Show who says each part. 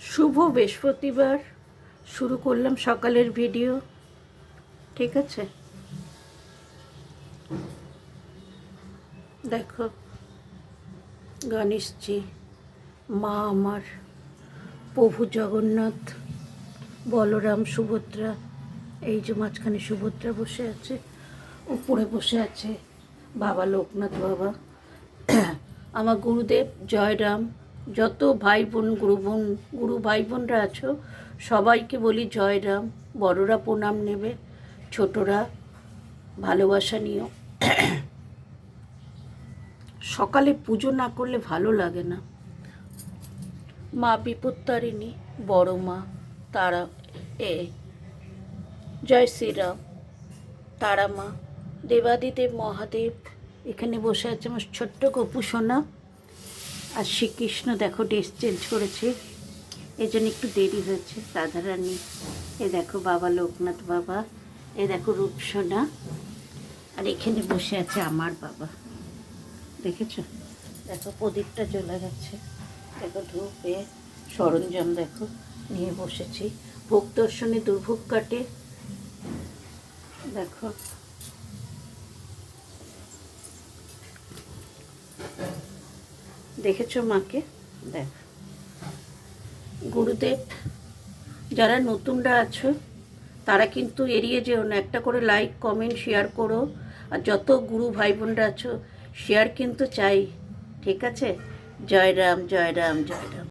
Speaker 1: শুভ বৃহস্পতিবার শুরু করলাম সকালের ভিডিও। ঠিক আছে, দেখো গণেশজি, মা আমার, প্রভু জগন্নাথ, বলরাম, সুভদ্রা। এই যে মাঝখানে সুভদ্রা বসে আছে, উপরে বসে আছে বাবা লোকনাথ বাবা। আমার গুরুদেব জয়রাম। যত ভাই বোন গুরু ভাই বোনরা আছো সবাইকে বলি জয়রাম। বড়রা প্রণাম নেবে, ছোটরা ভালোবাসা নিও। সকালে পুজো না করলে ভালো লাগে না। মা বিপত্তারিণী, বড় মা তারা, জয় শ্রীরাম, তারা মা, দেবাদিদেব মহাদেব। এখানে বসে আছে আমার ছোট্ট গপু সোনা। আর শ্রীকৃষ্ণ দেখো ড্রেস চেঞ্জ করেছে, এই জন্য একটু দেরি হয়েছে। রাধারানী, এ দেখো বাবা লোকনাথ বাবা, এ দেখো রূপসোনা। আর এখানে বসে আছে আমার বাবা, দেখেছ? দেখো প্রদীপটা জ্বলে গেছে, দেখো ধূপে সরঞ্জাম দেখো নিয়ে বসেছি। ভোগ দর্শনে দুর্ভোগ কাটে, দেখো। দেখেছো মাকে? দেখ গুরুদেব, যারা নতুনরা আছো তারা কিন্তু এড়িয়ে যেও না, একটা করে লাইক কমেন্ট শেয়ার করো। আর যত গুরু ভাই বোনরা আছো শেয়ার কিন্তু চাই, ঠিক আছে? জয় রাম, জয় রাম, জয় রাম।